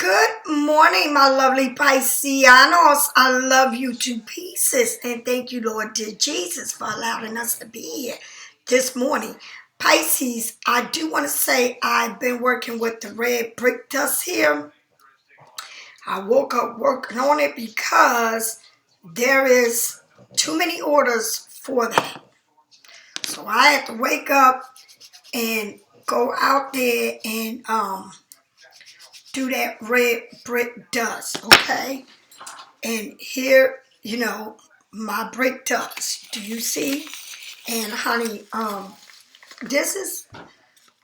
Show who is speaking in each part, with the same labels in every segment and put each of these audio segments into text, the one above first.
Speaker 1: Good morning, my lovely Pisceanos. I love you to pieces. And thank you, Lord, dear Jesus, for allowing us to be here this morning. Pisces, I do want to say I've been working with the red brick dust here. I woke up working on it because there is too many orders for that. So I had to wake up and go out there and do that red brick dust, okay? And here, my brick dust. Do you see? And honey, this is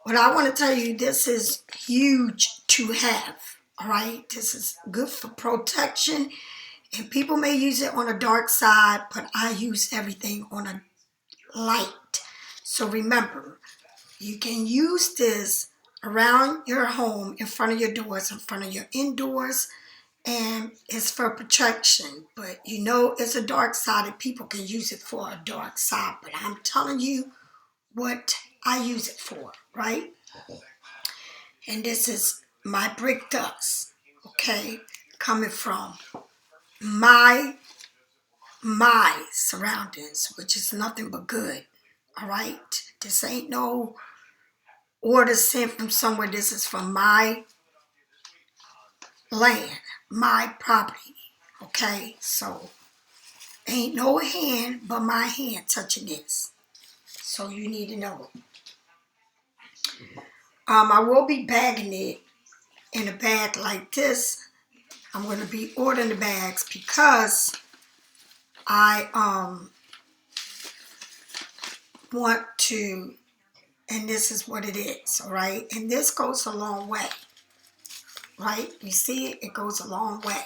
Speaker 1: what I want to tell you. This is huge to have, all right? This is good for protection. And people may use it on a dark side, but I use everything on a light. So remember, you can use this around your home, in front of your doors, in front of your indoors, and it's for protection. But it's a dark side and people can use it for a dark side. But I'm telling you what I use it for, right? And this is my brick dust, okay? Coming from my surroundings, which is nothing but good, all right? This ain't no order sent from somewhere. This is from my land, my property, okay? So ain't no hand but my hand touching this. So you need to know it. I will be bagging it in a bag like this. I'm going to be ordering the bags because I want to, and this is what it is, all right? And this goes a long way, right? You see it? It goes a long way.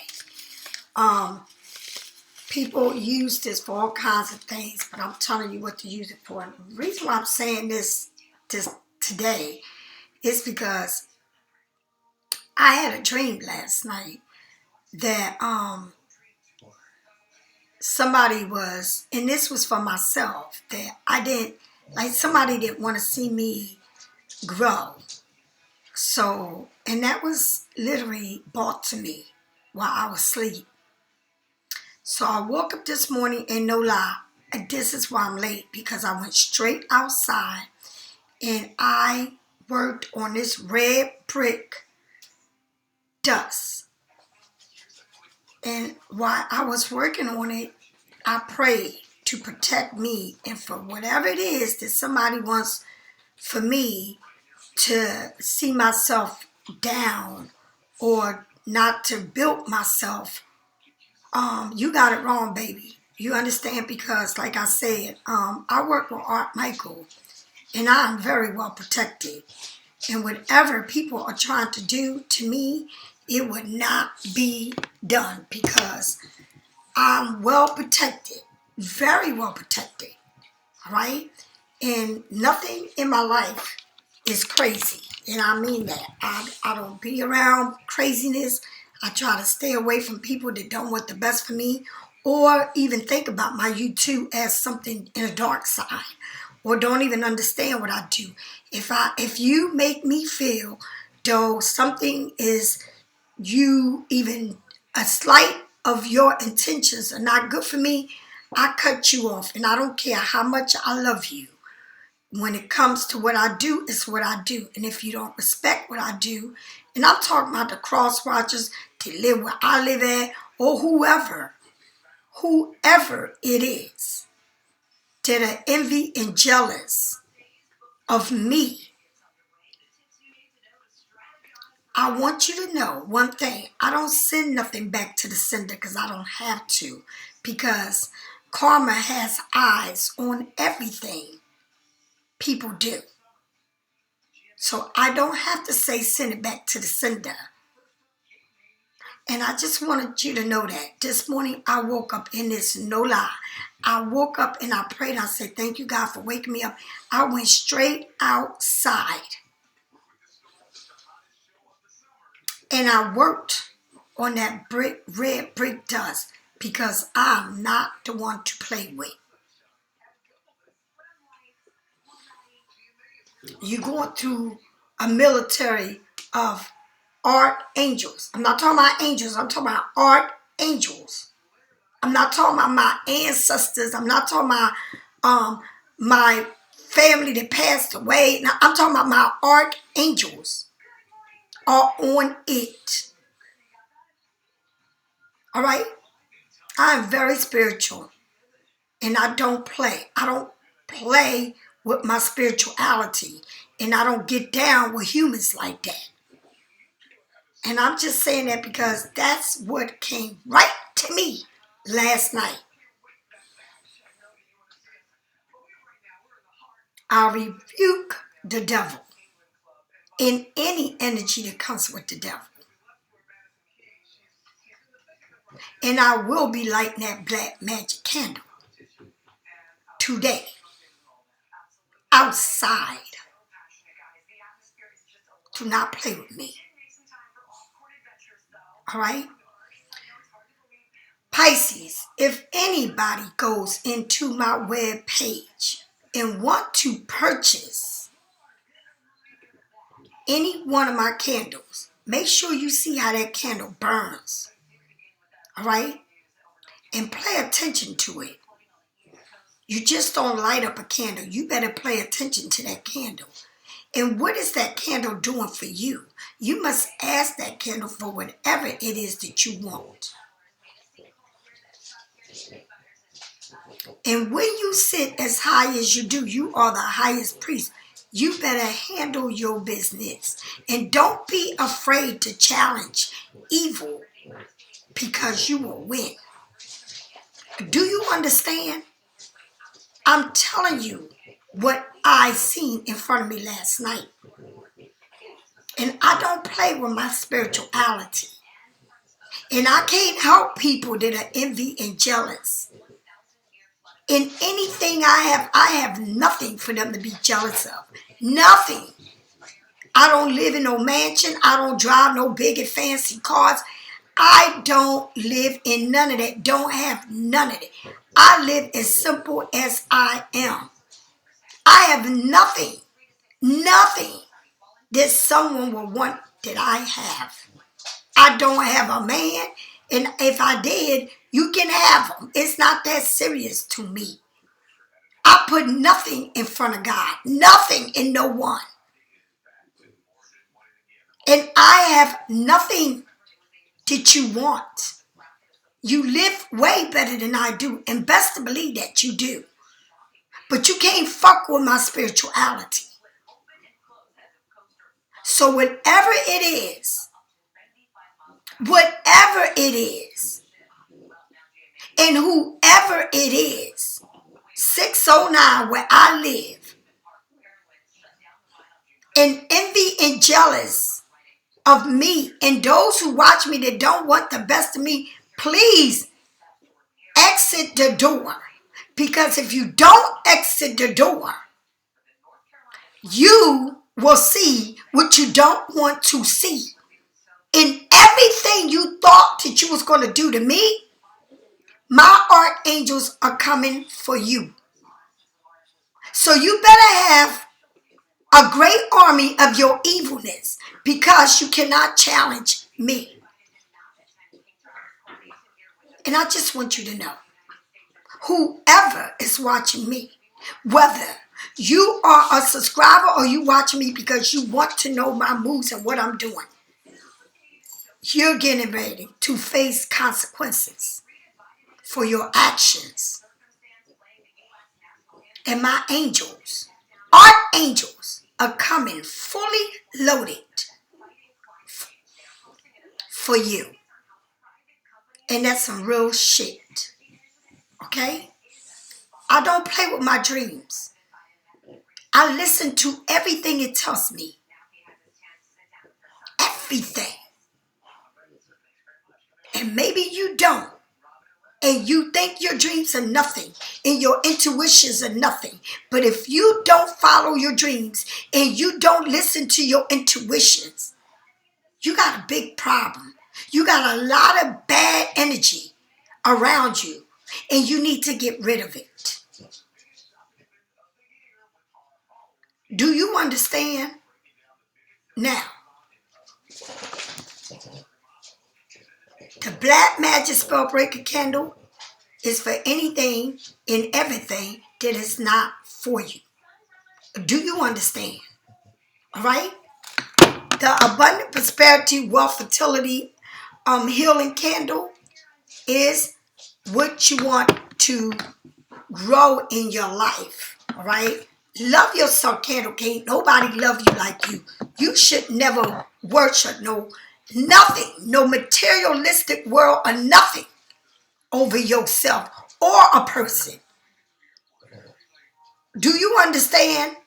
Speaker 1: People use this for all kinds of things, but I'm telling you what to use it for. And the reason why I'm saying this today is because I had a dream last night that somebody was, and this was for myself, that somebody didn't want to see me grow. So, and that was literally brought to me while I was asleep. So I woke up this morning, and no lie, and this is why I'm late, because I went straight outside and I worked on this red brick dust. And while I was working on it, I prayed to protect me and for whatever it is that somebody wants for me to see myself down or not to build myself. You got it wrong, baby. You understand? Because like I said, I work with Art Michael and I'm very well protected. And whatever people are trying to do to me, it would not be done because I'm well protected, very well protected, all right? And nothing in my life is crazy, and I mean that. I don't be around craziness. I try to stay away from people that don't want the best for me or even think about my you.To as something in a dark side or don't even understand what I do. If you make me feel though something is you even a slight of your intentions are not good for me, I cut you off. And I don't care how much I love you. When it comes to what I do, it's what I do. And if you don't respect what I do, and I'm talking about the cross watchers that live where I live at, or whoever it is that are envy and jealous of me, I want you to know one thing. I don't send nothing back to the sender because I don't have to. Because karma has eyes on everything people do. So I don't have to say send it back to the sender. And I just wanted you to know that. This morning I woke up in this, no lie. I woke up and I prayed. And I said, thank you, God, for waking me up. I went straight outside. And I worked on that red brick dust because I'm not the one to play with. You're going through a military of archangels. I'm not talking about angels. I'm talking about archangels. I'm not talking about my ancestors. I'm not talking about my family that passed away. Now, I'm talking about my archangels are on it. All right? I am very spiritual, and I don't play. I don't play with my spirituality, and I don't get down with humans like that. And I'm just saying that because that's what came right to me last night. I rebuke the devil in any energy that comes with the devil. And I will be lighting that black magic candle today outside. Do not play with me. All right? Pisces, if anybody goes into my web page and want to purchase any one of my candles, make sure you see how that candle burns. All right? And pay attention to it. You just don't light up a candle. You better pay attention to that candle. And what is that candle doing for you? You must ask that candle for whatever it is that you want. And when you sit as high as you do, you are the highest priest. You better handle your business. And don't be afraid to challenge evil because you will win. Do you understand? I'm telling you what I seen in front of me last night. And I don't play with my spirituality. And I can't help people that are envy and jealous. In anything I have nothing for them to be jealous of. Nothing. I don't live in no mansion. I don't drive no big and fancy cars. I don't live in none of that. Don't have none of it. I live as simple as I am. I have nothing that someone will want that I have. I don't have a man, and if I did, you can have him. It's not that serious to me. I put nothing in front of God, nothing in no one. And I have nothing that you want. You live way better than I do, and best to believe that you do. But you can't fuck with my spirituality. So whatever it is, and whoever it is, 609 where I live, and envy and jealous of me and those who watch me that don't want the best of me, please exit the door. Because if you don't exit the door, you will see what you don't want to see. And everything you thought that you was going to do to me, my archangels are coming for you. So you better have a great army of your evilness because you cannot challenge me. And I just want you to know, whoever is watching me, whether you are a subscriber or you watch me because you want to know my moves and what I'm doing, you're getting ready to face consequences for your actions. And my angels, archangels, are coming fully loaded for you. And that's some real shit. Okay? I don't play with my dreams. I listen to everything it tells me. Everything. And maybe you don't. And you think your dreams are nothing. And your intuitions are nothing. But if you don't follow your dreams and you don't listen to your intuitions, you got a big problem. You got a lot of bad energy around you. And you need to get rid of it. Do you understand? Now, The black magic spell breaker candle is for anything and everything that is not for you. Do you understand? All right? The abundant prosperity, wealth, fertility, healing candle is what you want to grow in your life. All right? Love yourself, candle. Can't nobody love you like you. You should never worship nothing, no materialistic world or nothing over yourself or a person. Do you understand?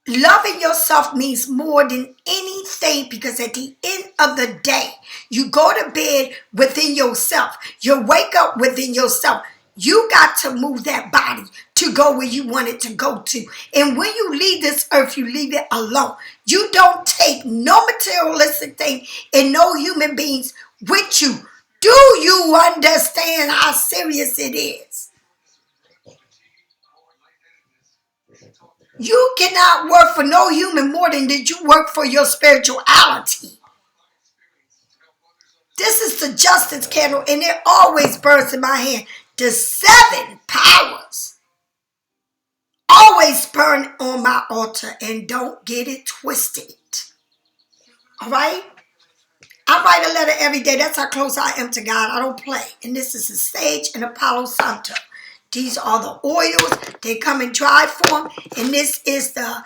Speaker 1: Loving yourself means more than anything, because at the end of the day, you go to bed within yourself. You wake up within yourself. You got to move that body to go where you want it to go to. And when you leave this earth, you leave it alone. You don't take no materialistic thing and no human beings with you. Do you understand how serious it is? You cannot work for no human more than that you work for your spirituality. This is the justice candle, and it always burns in my hand. The 7 powers always burn on my altar, and don't get it twisted. All right? I write a letter every day. That's how close I am to God. I don't play. And this is the sage and Apollo Santo. These are the oils. They come in dry form. And this is the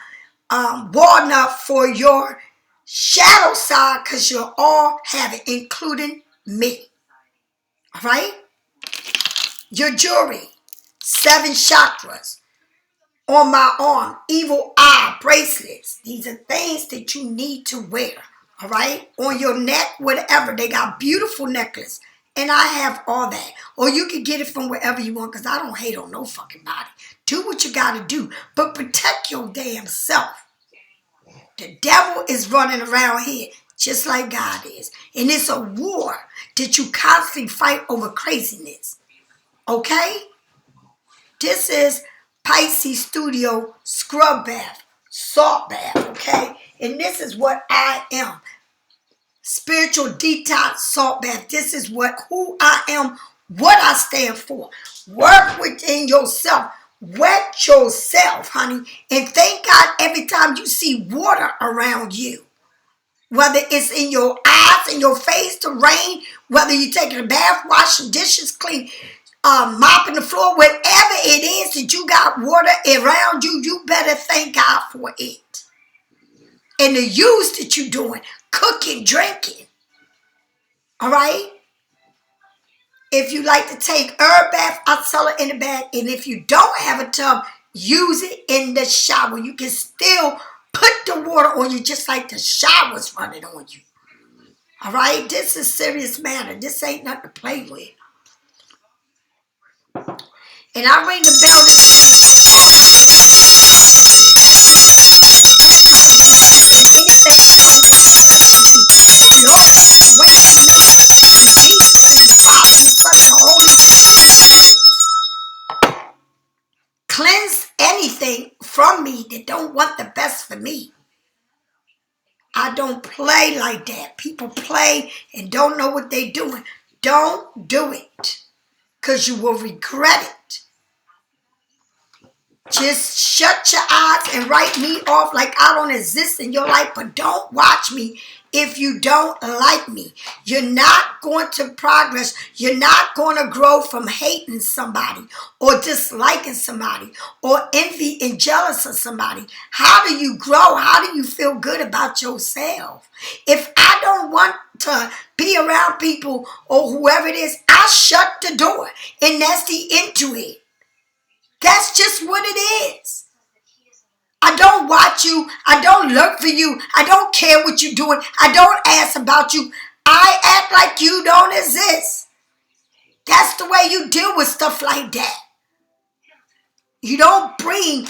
Speaker 1: walnut for your shadow side, because you all have it, including me. All right? Your jewelry. 7 chakras. On my arm. Evil eye bracelets. These are things that you need to wear. All right? On your neck, whatever. They got beautiful necklace. And I have all that. Or you can get it from wherever you want, because I don't hate on no fucking body. Do what you got to do. But protect your damn self. The devil is running around here just like God is. And it's a war that you constantly fight over craziness. Okay? This is Pisces Studio scrub bath, salt bath, okay? And this is what I am. Spiritual detox salt bath. This is who I am, what I stand for. Work within yourself. Wet yourself, honey. And thank God every time you see water around you. Whether it's in your eyes, in your face, the rain, whether you're taking a bath, washing dishes, clean, mopping the floor, whatever it is that you got water around you, you better thank God for it. And the use that you're doing, cooking, drinking. All right? If you like to take herb bath, I'll sell it in the bag. And if you don't have a tub, use it in the shower. You can still put the water on you just like the shower's running on you. All right? This is serious matter. This ain't nothing to play with. And I ring the bell cleanse anything from me that don't want the best for me. I don't play like that. People play and don't know what they're doing. Don't do it, because you will regret it. Just shut your eyes and write me off like I don't exist in your life, but don't watch me if you don't like me. You're not going to progress. You're not going to grow from hating somebody or disliking somebody or envy and jealous of somebody. How do you grow? How do you feel good about yourself? If I don't want to be around people or whoever it is, I shut the door, and that's the end to it. That's just what it is. I don't watch you. I don't look for you. I don't care what you're doing. I don't ask about you. I act like you don't exist. That's the way you deal with stuff like that. You don't bring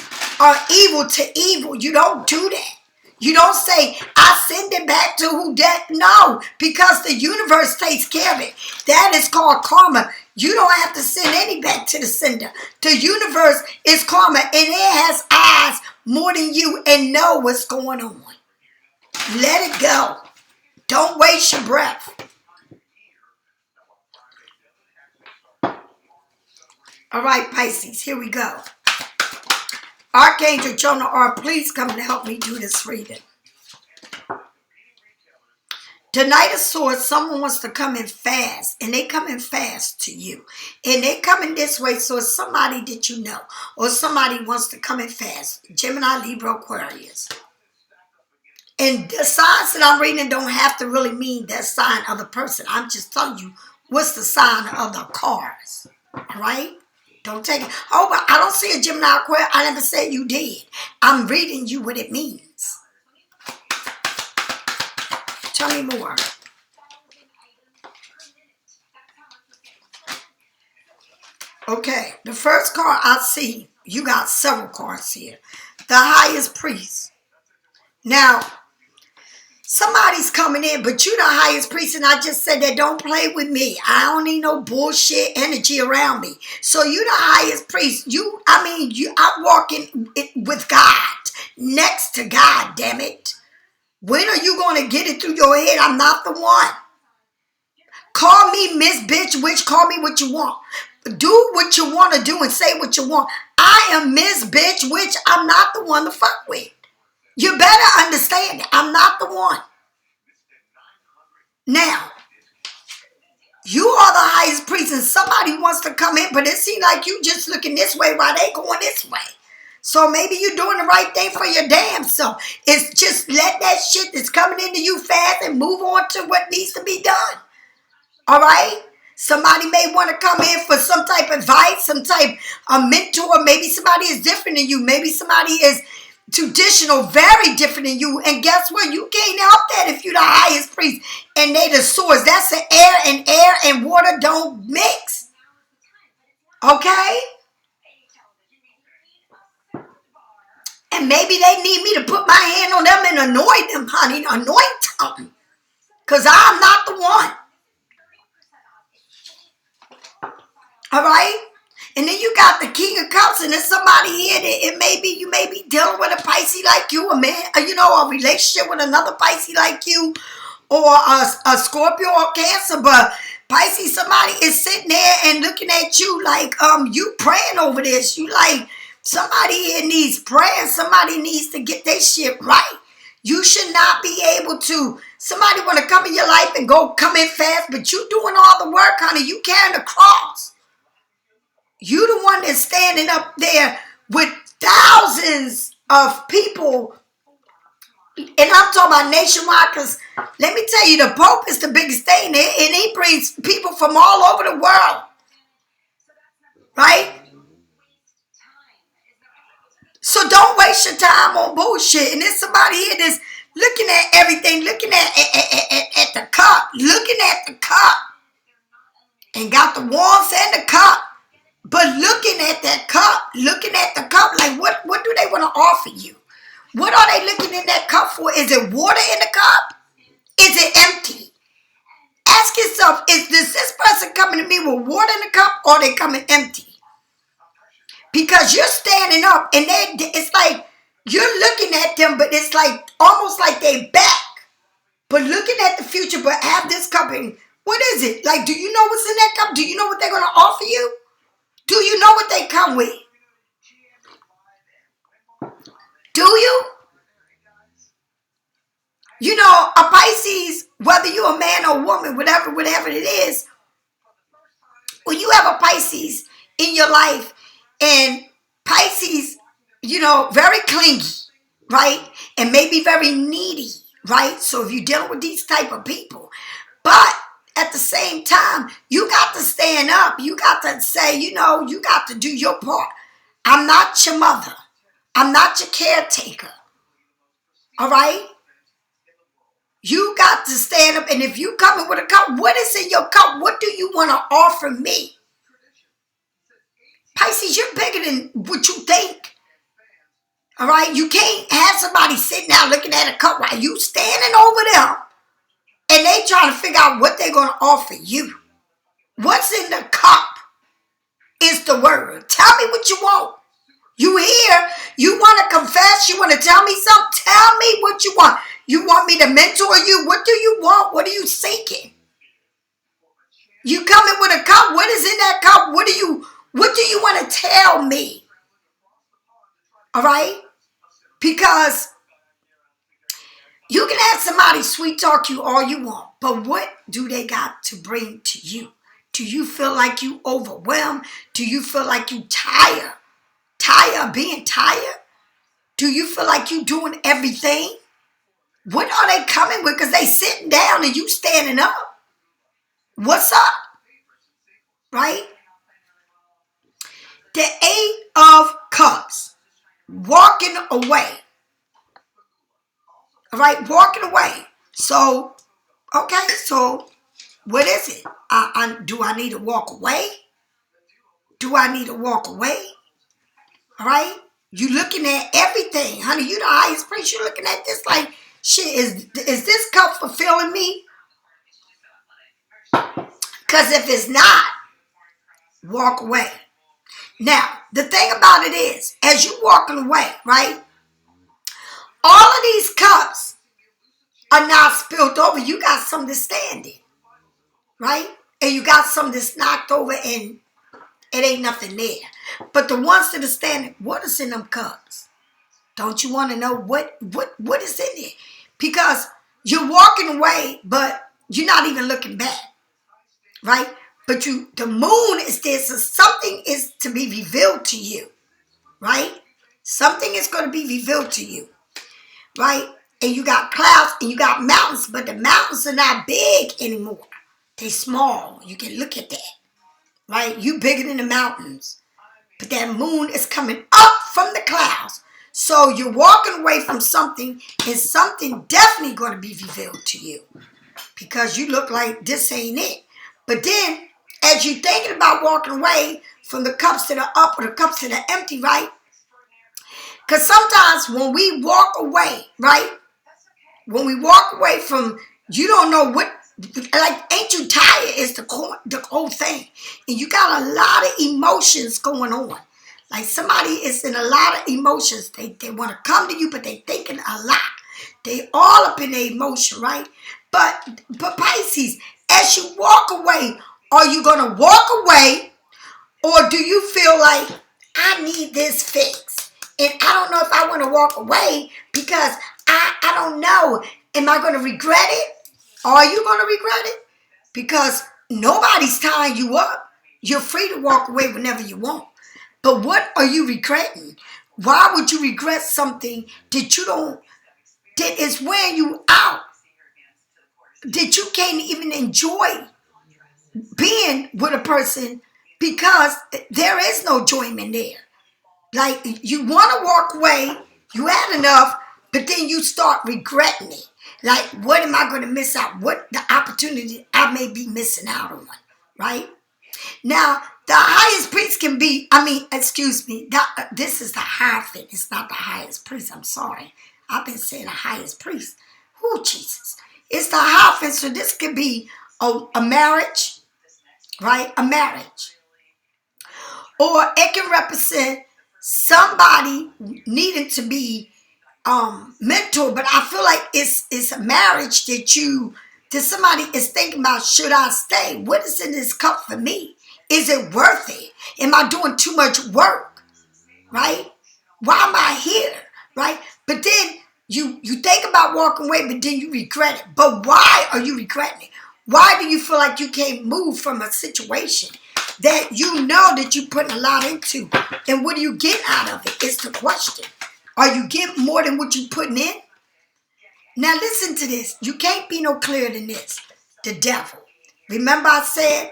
Speaker 1: evil to evil. You don't do that. You don't say, I send it back to who that. No, because the universe takes care of it. That is called karma. You don't have to send any back to the sender. The universe is karma, and it has eyes more than you and know what's going on. Let it go. Don't waste your breath. All right, Pisces, here we go. Archangel Jonah R, please come and help me do this reading. The Knight of Swords, someone wants to come in fast, and they come in fast to you. And they coming this way, so it's somebody that you know, or somebody wants to come in fast. Gemini, Libra, Aquarius. And the signs that I'm reading don't have to really mean that sign of the person. I'm just telling you what's the sign of the cards. All right? Don't take it. Oh, but I don't see a Gemini, Aquarius. I never said you did. I'm reading you what it means. Tell me more. Okay, the first card I see, you got several cards here. The Highest Priest. Now, somebody's coming in, but you the Highest Priest, and I just said that don't play with me. I don't need no bullshit energy around me. So you the Highest Priest. I'm walking with God, next to God, damn it. When are you going to get it through your head? I'm not the one. Call me Miss Bitch Witch. Call me what you want. Do what you want to do and say what you want. I am Miss Bitch Witch. I'm not the one to fuck with. You better understand it. I'm not the one. Now, you are the Highest Priest and somebody wants to come in, but it seems like you just looking this way while they going this way. So maybe you're doing the right thing for your damn self. It's just let that shit that's coming into you fast and move on to what needs to be done. All right? Somebody may want to come in for some type of advice, some type of mentor. Maybe somebody is different than you. Maybe somebody is traditional, very different than you. And guess what? You can't help that if you're the Highest Priest and they the swords. That's the air and water don't mix. Okay? And maybe they need me to put my hand on them and anoint them, honey. Anoint them. Because I'm not the one. All right? And then you got the King of Cups, and there's somebody here that you may be dealing with a Pisces like you, a man, a relationship with another Pisces like you, or a Scorpio or Cancer. But Pisces, somebody is sitting there and looking at you like you praying over this. You like, somebody here needs prayer. Somebody needs to get their shit right. You should not be able to. Somebody want to come in your life and come in fast, but you doing all the work, honey. You carrying the cross. You the one that's standing up there with thousands of people. And I'm talking about nationwide, because let me tell you, the Pope is the biggest thing there, and he brings people from all over the world. Right? So don't waste your time on bullshit. And there's somebody here that's looking at everything, looking at the cup, looking at the cup, and got the wands and the cup. But looking at that cup, like what do they want to offer you? What are they looking in that cup for? Is it water in the cup? Is it empty? Ask yourself, is this person coming to me with water in the cup, or are they coming empty? Because you're standing up and it's like you're looking at them, but it's like almost like they back. But looking at the future, but have this cup in. What is it? Like, do you know what's in that cup? Do you know what they're going to offer you? Do you know what they come with? Do you? You know, a Pisces, whether you're a man or a woman, whatever it is, when you have a Pisces in your life, and Pisces, very clingy, right? And maybe very needy, right? So if you're dealing with these type of people, but at the same time, you got to stand up. You got to say, you got to do your part. I'm not your mother. I'm not your caretaker. All right? You got to stand up. And if you come in with a cup, what is in your cup? What do you want to offer me? Pisces, you're bigger than what you think. All right? You can't have somebody sitting out looking at a cup while you standing over there. And they trying to figure out what they're going to offer you. What's in the cup is the word. Tell me what you want. You here, you want to confess, you want to tell me something? Tell me what you want. You want me to mentor you? What do you want? What are you seeking? You coming with a cup. What is in that cup? What What do you want to tell me? All right? Because you can have somebody sweet talk you all you want, but what do they got to bring to you? Do you feel like you overwhelmed? Do you feel like you tired? Tired of being tired? Do you feel like you doing everything? What are they coming with? Because they sitting down and you standing up. What's up? Right? The Eight of Cups. Walking away. All right? Walking away. So, okay, so what is it? Do I need to walk away? Do I need to walk away? All right? You looking at everything. Honey, you the highest priest. You looking at this like, shit, is this cup fulfilling me? Because if it's not, walk away. Now, the thing about it is, as you walking away, right? All of these cups are not spilled over. You got some that's standing, right? And you got some that's knocked over and it ain't nothing there. But the ones that are standing, what is in them cups? Don't you want to know what is in there? Because you're walking away, but you're not even looking back, right? But the moon is there, so something is to be revealed to you, right? Something is going to be revealed to you, right? And you got clouds and you got mountains, but the mountains are not big anymore. They're small. You can look at that, right? You bigger than the mountains. But that moon is coming up from the clouds. So you're walking away from something, and something definitely going to be revealed to you. Because you look like this ain't it. But then, as you're thinking about walking away from the cups that are up or the cups that are empty, right? Because sometimes when we walk away, right? When we walk away from, you don't know what, like, ain't you tired is the whole thing. And you got a lot of emotions going on. Like somebody is in a lot of emotions. They want to come to you, but they thinking a lot. They all up in their emotion, right? But Pisces, as you walk away, are you going to walk away, or do you feel like, I need this fix? And I don't know if I want to walk away because I don't know. Am I going to regret it? Are you going to regret it? Because nobody's tying you up. You're free to walk away whenever you want. But what are you regretting? Why would you regret something that is wearing you out? That you can't even enjoy being with a person because there is no enjoyment there. Like, you want to walk away, you had enough, but then you start regretting it. Like, what am I going to miss out? What the opportunity I may be missing out on, right? Now, the highest priest can be, this is the Hierophant. It's not the highest priest. I'm sorry. I've been saying the highest priest. Oh, Jesus. It's the Hierophant, so this could be a marriage, right? A marriage. Or it can represent somebody needing to be mentored, but I feel like it's a marriage that somebody is thinking about, should I stay? What is in this cup for me? Is it worth it? Am I doing too much work? Right? Why am I here? Right? But then you think about walking away, but then you regret it. But why are you regretting it? Why do you feel like you can't move from a situation that you know that you're putting a lot into? And what do you get out of it? It's the question. Are you getting more than what you're putting in? Now listen to this. You can't be no clearer than this. The devil. Remember I said,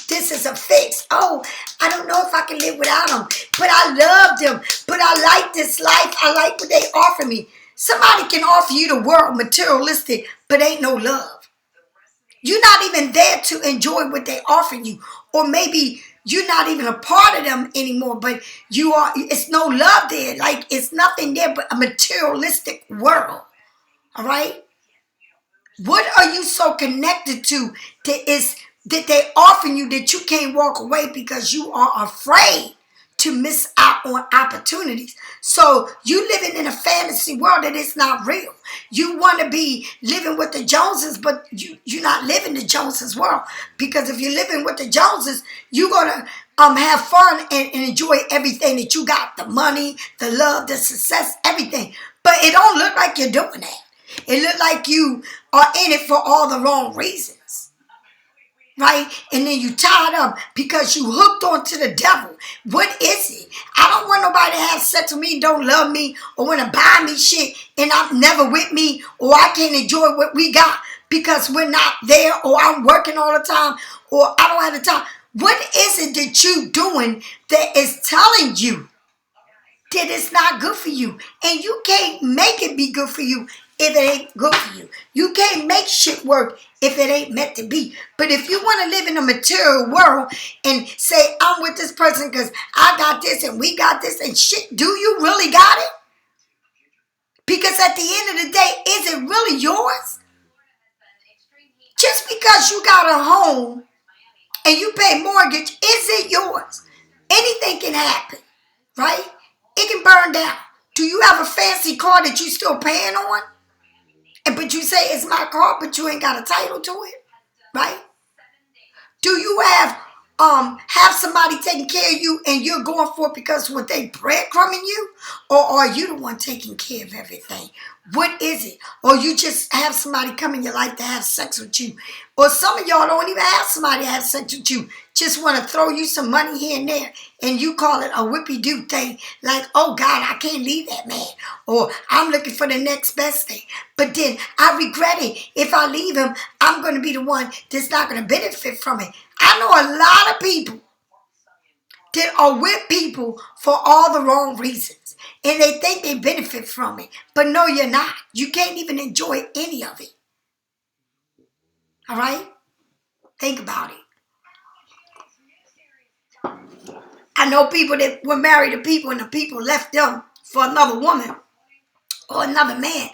Speaker 1: this is a fix. Oh, I don't know if I can live without them. But I love them. But I like this life. I like what they offer me. Somebody can offer you the world, materialistic, but ain't no love. You're not even there to enjoy what they offer you. Or maybe you're not even a part of them anymore, but you are. It's no love there. Like, it's nothing there but a materialistic world. All right? What are you so connected to that they offer you that you can't walk away because you are afraid to miss out on opportunities? So you living in a fantasy world that is not real. You want to be living with the Joneses, but you're not living the Joneses world. Because if you're living with the Joneses, you're going to have fun and enjoy everything that you got, the money, the love, the success, everything. But it don't look like you're doing that. It look like you are in it for all the wrong reasons. Right? And then you tied up because you hooked onto the devil. What is it? I don't want nobody to have sex with me, don't love me, or want to buy me shit, and I'm never with me, or I can't enjoy what we got because we're not there, or I'm working all the time, or I don't have the time. What is it that you doing that is telling you that it's not good for you? And you can't make it be good for you if it ain't good for you. You can't make shit work if it ain't meant to be. But if you want to live in a material world and say, I'm with this person because I got this and we got this and shit, do you really got it? Because at the end of the day, is it really yours? Just because you got a home and you pay mortgage, is it yours? Anything can happen, right? It can burn down. Do you have a fancy car that you still paying on? But you say it's my car, but you ain't got a title to it, right? Do you have somebody taking care of you and you're going for it because what they breadcrumbing you? Or are you the one taking care of everything? What is it? Or you just have somebody come in your life to have sex with you? Or some of y'all don't even have somebody to have sex with you. Just want to throw you some money here and there. And you call it a whippy-do thing. Like, oh God, I can't leave that man. Or I'm looking for the next best thing. But then I regret it. If I leave him, I'm going to be the one that's not going to benefit from it. I know a lot of people that are with people for all the wrong reasons. And they think they benefit from it. But no, you're not. You can't even enjoy any of it. All right? Think about it. I know people that were married to people and the people left them for another woman or another man.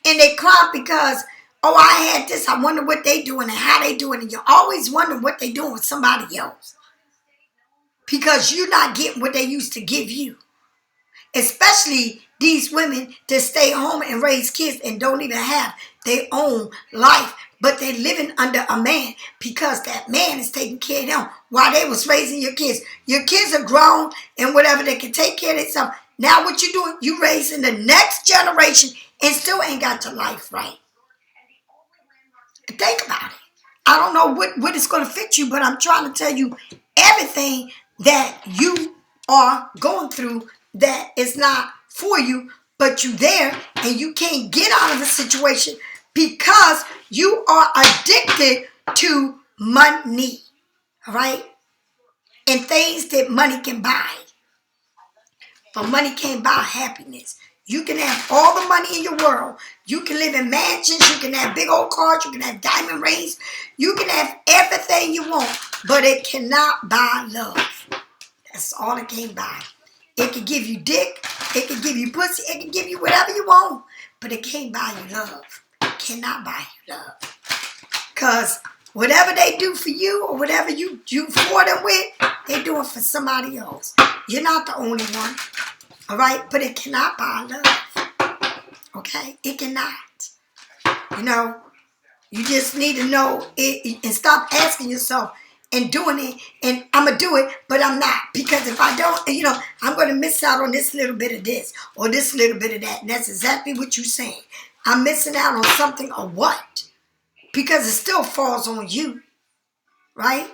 Speaker 1: And they cry because, oh, I had this. I wonder what they doing and how they doing. And you're always wondering what they doing with somebody else. Because you're not getting what they used to give you. Especially these women that stay home and raise kids and don't even have their own life. But they're living under a man because that man is taking care of them while they was raising your kids. Your kids are grown and whatever, they can take care of themselves. Now what you doing? You raising the next generation and still ain't got your life right. Think about it. I don't know what is going to fit you, but I'm trying to tell you everything that you are going through that is not for you, but you there and you can't get out of the situation because you are addicted to money, all right? And things that money can buy. But money can't buy happiness. You can have all the money in your world. You can live in mansions. You can have big old cars. You can have diamond rings. You can have everything you want. But it cannot buy love. That's all it can buy. It can give you dick. It can give you pussy. It can give you whatever you want. But it can't buy you love. It cannot buy you love. Because whatever they do for you or whatever you for them with, they do it for somebody else. You're not the only one. All right? But it cannot buy love. Okay? It cannot. You know, you just need to know it and stop asking yourself and doing it. And I'm going to do it, but I'm not. Because if I don't, you know, I'm going to miss out on this little bit of this or this little bit of that. And that's exactly what you're saying. I'm missing out on something or what? Because it still falls on you. Right?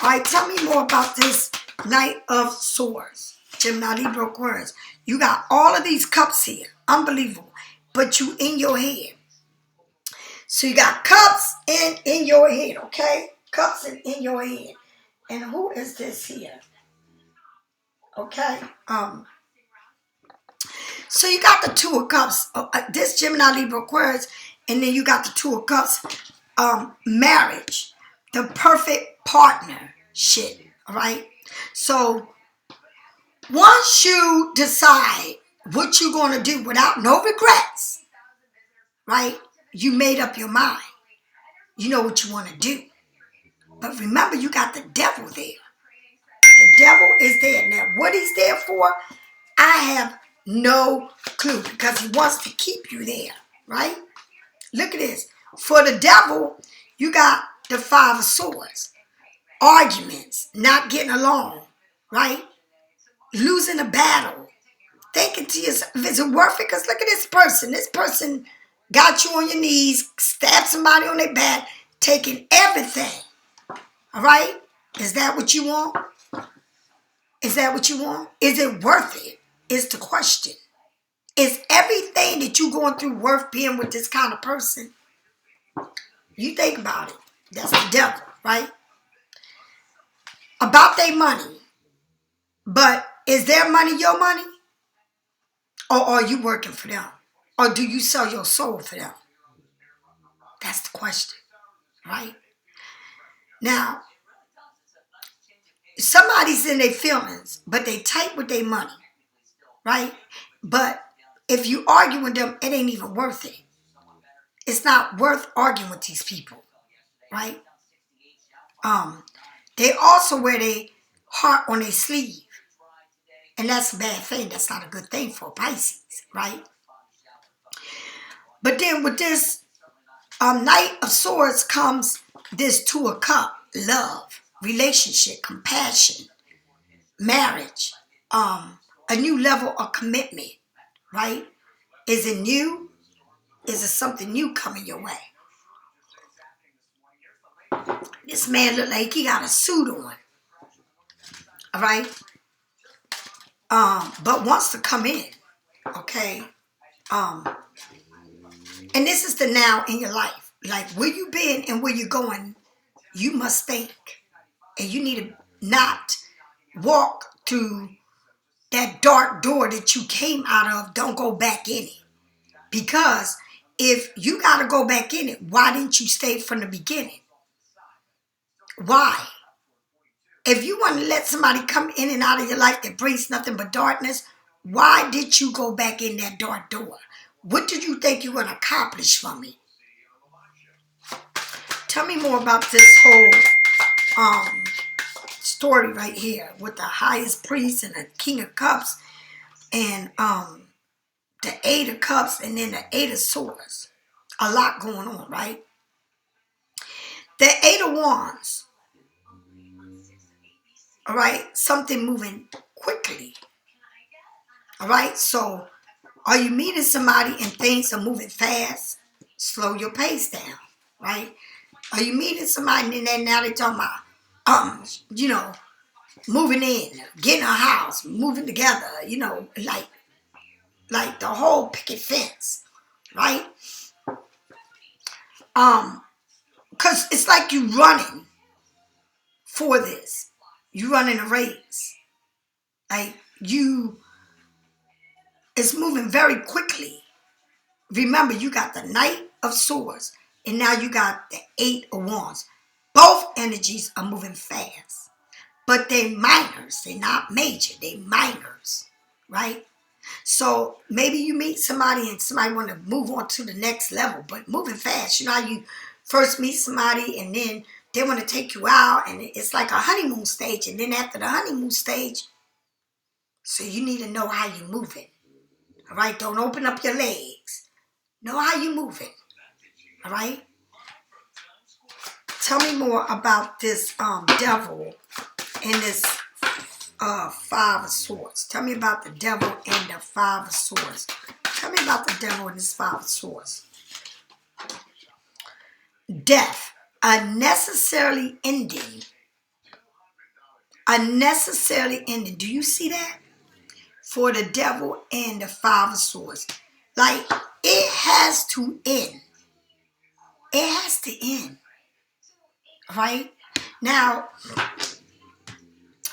Speaker 1: All right, tell me more about this Knight of Swords. Gemini, Libra, Aquarius. You got all of these cups here. Unbelievable. But you in your head. So you got cups in your head, okay? Cups in your head. And who is this here? Okay. So you got the Two of Cups. This Gemini, Libra, Aquarius. And then you got the Two of Cups. Marriage. The perfect partnership. All right? So once you decide what you're going to do without no regrets, right? You made up your mind. You know what you want to do. But remember, you got the devil there. The devil is there. Now, what he's there for, I have no clue because he wants to keep you there, right? Look at this. For the devil, you got the Five of Swords. Arguments, not getting along, right? Losing a battle. Thinking to yourself, is it worth it? Because look at this person. This person got you on your knees, stabbed somebody on their back, taking everything. All right? Is that what you want? Is that what you want? Is it worth it? Is the question. Is everything that you're going through worth being with this kind of person? You think about it. That's the devil, right? About their money. But is their money your money? Or are you working for them? Or do you sell your soul for them? That's the question, right? Now, somebody's in their feelings, but they tight with their money, right? But if you argue with them, it ain't even worth it. It's not worth arguing with these people, right? They also wear their heart on their sleeve. And that's a bad thing. That's not a good thing for Pisces, right? But then with this Knight of Swords comes this Two of Cups, love, relationship, compassion, marriage, a new level of commitment, right? Is it new? Is it something new coming your way? This man look like he got a suit on, all right? But wants to come in, okay? And this is the now in your life. Like where you been and where you going, you must think. And you need to not walk through that dark door that you came out of. Don't go back in it. Because if you got to go back in it, why didn't you stay from the beginning? Why? If you want to let somebody come in and out of your life that brings nothing but darkness, why did you go back in that dark door? What did you think you were going to accomplish for me? Tell me more about this whole story right here with the highest priest and the King of Cups and the Eight of Cups and then the Eight of Swords. A lot going on, right? The Eight of Wands. All right, something moving quickly. All right, so are you meeting somebody and things are moving fast? Slow your pace down, right? Are you meeting somebody and then now they're talking about, moving in, getting a house, moving together, like the whole picket fence, right? Because it's like you running for this. You running a race. Like it's moving very quickly. Remember, you got the Knight of Swords, and now you got the Eight of Wands. Both energies are moving fast, but they're minors. They're not major. They're minors, right? So maybe you meet somebody and somebody want to move on to the next level, but moving fast. You know how you first meet somebody and then they want to take you out, and it's like a honeymoon stage, and then after the honeymoon stage, so you need to know how you're moving. All right? Don't open up your legs. Know how you're moving. All right? Tell me more about this devil and this Five of Swords. Tell me about the devil and the Five of Swords. Tell me about the devil and this Five of Swords. Death. Unnecessarily ending. Unnecessarily ending. Do you see that? For the devil and the Five of Swords. Like, it has to end. It has to end. Right? Now,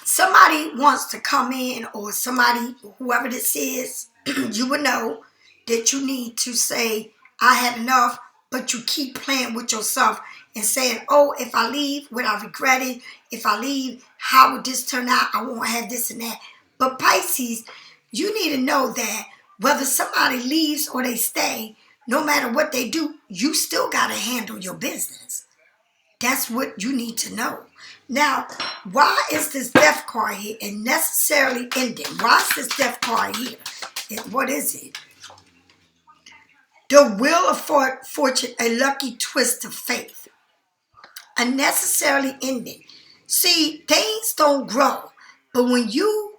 Speaker 1: somebody wants to come in, or somebody, whoever this is, you will know that you need to say, I had enough, but you keep playing with yourself and saying, oh, if I leave, would I regret it? If I leave, how would this turn out? I won't have this and that. But Pisces, you need to know that whether somebody leaves or they stay, no matter what they do, you still got to handle your business. That's what you need to know. Now, why is this death card here and necessarily ending? Why is this death card here? What is it? The Wheel of Fortune, a lucky twist of faith. Unnecessarily ending. See, things don't grow. But when you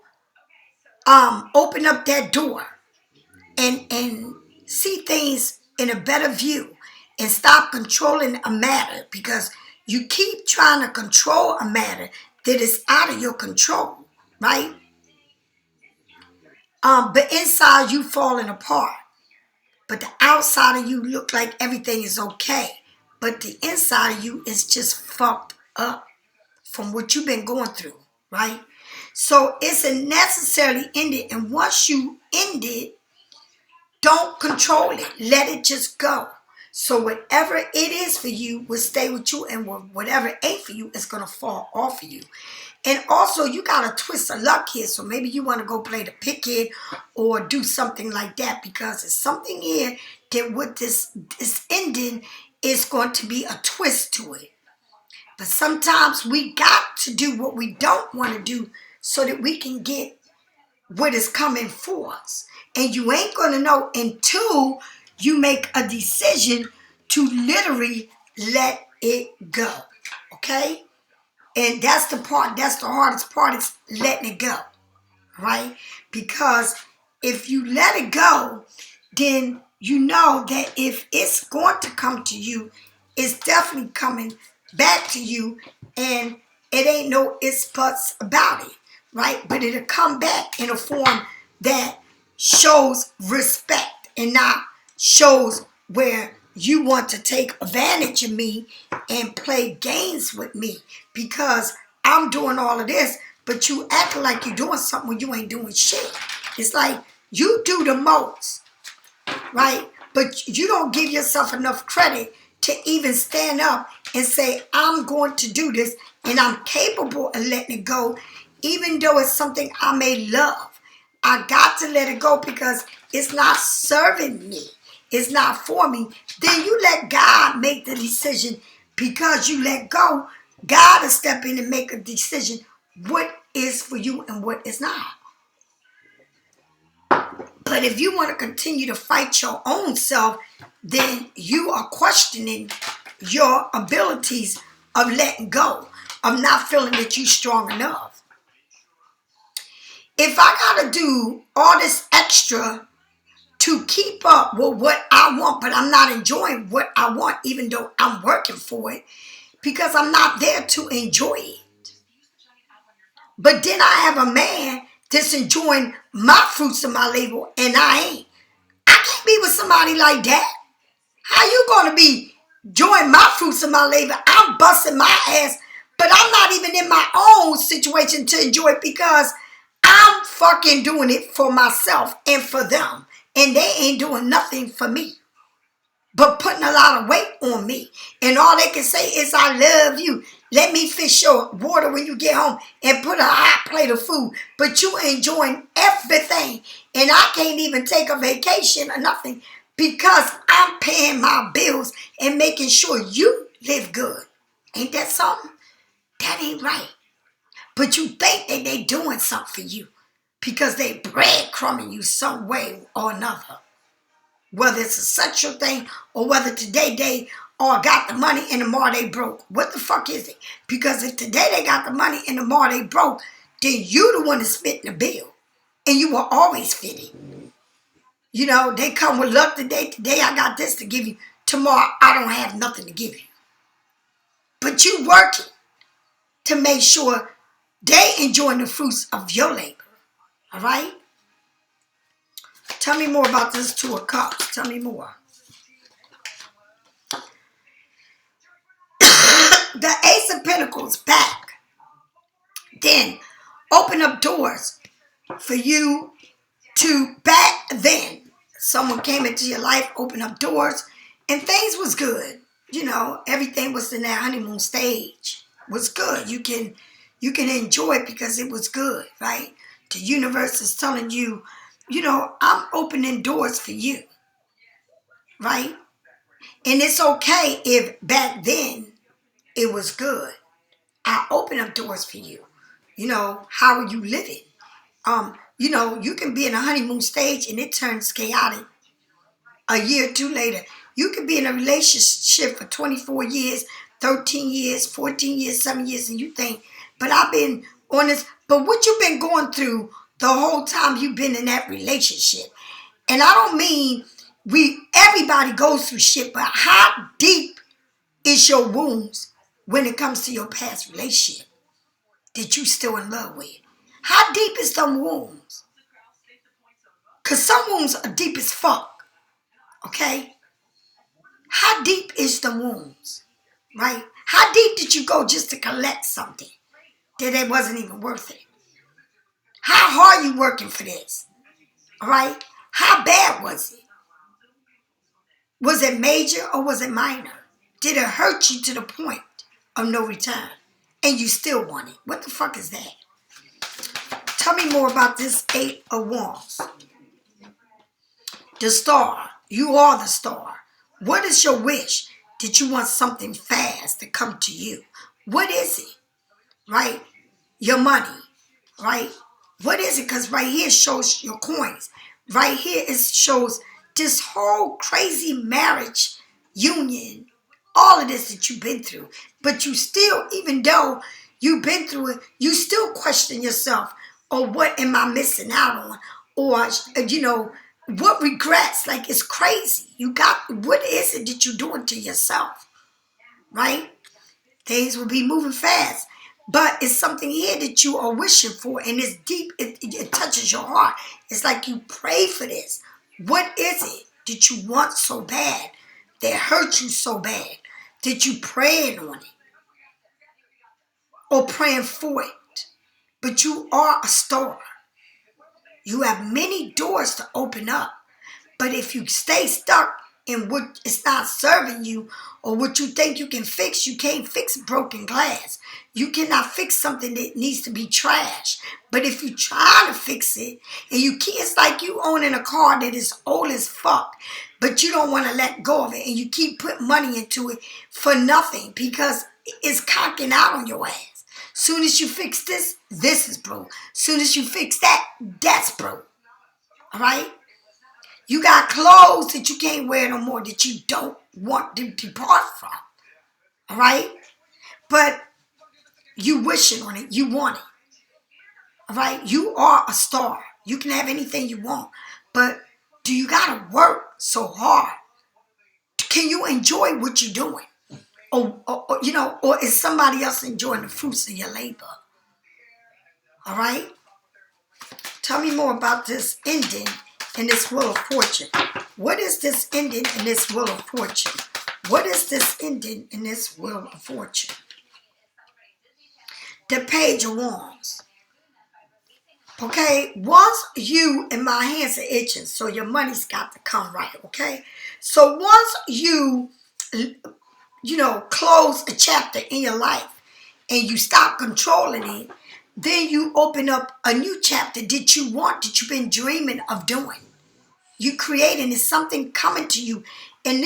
Speaker 1: open up that door and see things in a better view and stop controlling a matter, because you keep trying to control a matter that is out of your control, right? But inside you falling apart, but the outside of you look like everything is okay, but the inside of you is just fucked up from what you've been going through, right? So it's a necessarily ended, and once you end it, don't control it. Let it just go. So whatever it is for you will stay with you, and whatever ain't for you is going to fall off of you. And also, you got a twist of luck here. So maybe you want to go play the picket or do something like that, because it's something here that with this ending is going to be a twist to it. But sometimes we got to do what we don't want to do so that we can get what is coming for us. And you ain't going to know until you make a decision to literally let it go. Okay? And that's the part, that's the hardest part, is letting it go. Right? Because if you let it go, then you know that if it's going to come to you, it's definitely coming back to you, and it ain't no ifs, buts about it, right? But it'll come back in a form that shows respect and not shows where you want to take advantage of me and play games with me, because I'm doing all of this, but you acting like you're doing something when you ain't doing shit. It's like you do the most, right? But you don't give yourself enough credit to even stand up and say, I'm going to do this and I'm capable of letting it go, even though it's something I may love. I got to let it go because it's not serving me. It's not for me. Then you let God make the decision. Because you let go, God will step in and make a decision what is for you and what is not. But if you want to continue to fight your own self, then you are questioning your abilities of letting go, of not feeling that you're strong enough. If I got to do all this extra to keep up with what I want, but I'm not enjoying what I want, even though I'm working for it, because I'm not there to enjoy it. But then I have a man that's enjoying my fruits of my labor, and I ain't. I can't be with somebody like that. How you going to be enjoying my fruits of my labor? I'm busting my ass, but I'm not even in my own situation to enjoy it, because I'm fucking doing it for myself and for them. And they ain't doing nothing for me, but putting a lot of weight on me. And all they can say is, I love you. Let me fix your water when you get home and put a hot plate of food. But you enjoying everything. And I can't even take a vacation or nothing, because I'm paying my bills and making sure you live good. Ain't that something? That ain't right. But you think that they doing something for you because they breadcrumbing you some way or another. Whether it's a sexual thing or whether today they all got the money and tomorrow they broke. What the fuck is it? Because if today they got the money and tomorrow they broke, then you the one that's fitting the bill. And you will always fit it. You know, they come with luck today. Today I got this to give you. Tomorrow I don't have nothing to give you. But you working to make sure they enjoying the fruits of your labor. All right? Tell me more about this Two of Cups. Tell me more. The Ace of Pentacles back. Then open up doors for you to back then. Someone came into your life, opened up doors, and things was good. You know, everything was in that honeymoon stage. Was good. You can enjoy it because it was good, right? The universe is telling you, you know, I'm opening doors for you, right? And it's okay if back then it was good. I open up doors for you. You know, how are you living? You know, you can be in a honeymoon stage and it turns chaotic a year or two later. You could be in a relationship for 24 years, 13 years, 14 years, 7 years, and you think, but I've been on this, But what you've been going through the whole time you've been in that relationship. And I don't mean everybody goes through shit, but how deep is your wounds when it comes to your past relationship that you still in love with? How deep is them wounds? Because some wounds are deep as fuck. Okay? How deep is the wounds? Right? How deep did you go just to collect something that it wasn't even worth it? How hard you working for this? All right? How bad was it? Was it major or was it minor? Did it hurt you to the point of no return? And you still want it? What the fuck is that? Tell me more about this 8 of Wands. The star. You are the star. What is your wish? Did you want something fast to come to you? What is it? Right? Your money. Right? What is it? Because right here shows your coins. Right here it shows this whole crazy marriage union. All of this that you've been through. But you still, even though you've been through it, you still question yourself. Or what am I missing out on? Or, what regrets? Like, it's crazy. What is it that you're doing to yourself? Right? Things will be moving fast. But it's something here that you are wishing for. And it's deep. It touches your heart. It's like you pray for this. What is it that you want so bad? That hurt you so bad? That you praying on it? Or praying for it? But you are a star. You have many doors to open up. But if you stay stuck in what is not serving you or what you think you can fix, you can't fix broken glass. You cannot fix something that needs to be trashed. But if you try to fix it, and it's like you owning a car that is old as fuck, but you don't want to let go of it, and you keep putting money into it for nothing because it's cocking out on your ass. Soon as you fix this, this is broke. Soon as you fix that, that's broke. All right? You got clothes that you can't wear no more that you don't want to depart from. All right? But you wishing on it. You want it. All right? You are a star. You can have anything you want. But do you got to work so hard? Can you enjoy what you're doing? Or is somebody else enjoying the fruits of your labor? All right? Tell me more about this ending in this Wheel of Fortune. What is this ending in this Wheel of Fortune? What is this ending in this Wheel of Fortune? The Page of Wands. Okay? Once you, and my hands are itching, so your money's got to come right, okay? So once you close a chapter in your life and you stop controlling it, then you open up a new chapter that you've been dreaming of doing. You creating is something coming to you. And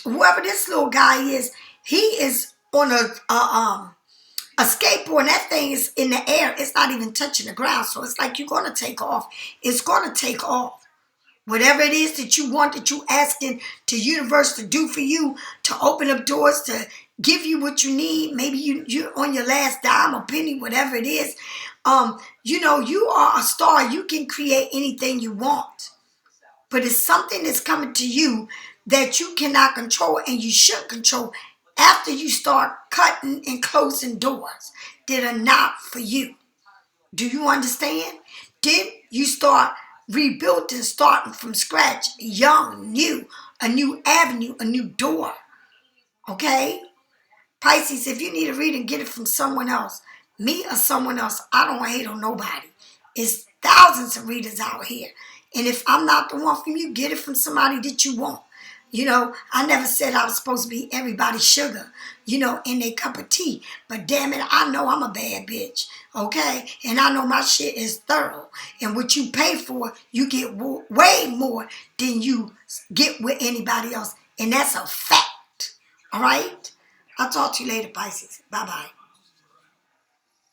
Speaker 1: whoever this little guy is, he is on a skateboard, and that thing is in the air. It's not even touching the ground. So it's like you're going to take off. It's going to take off. Whatever it is that you want, that you asking the universe to do for you, to open up doors, to give you what you need. Maybe you're on your last dime or penny, whatever it is. You are a star. You can create anything you want. But it's something that's coming to you that you cannot control and you should control after you start cutting and closing doors that are not for you. Do you understand? Then you start rebuilding, starting from scratch, young, new, a new avenue, a new door. Okay? Pisces, if you need a reading, get it from someone else. Me or someone else. I don't hate on nobody. It's thousands of readers out here. And if I'm not the one from you, get it from somebody that you want. I never said I was supposed to be everybody's sugar, in their cup of tea. But damn it, I know I'm a bad bitch, okay? And I know my shit is thorough. And what you pay for, you get way more than you get with anybody else. And that's a fact, all right? I'll talk to you later, Pisces. Bye-bye.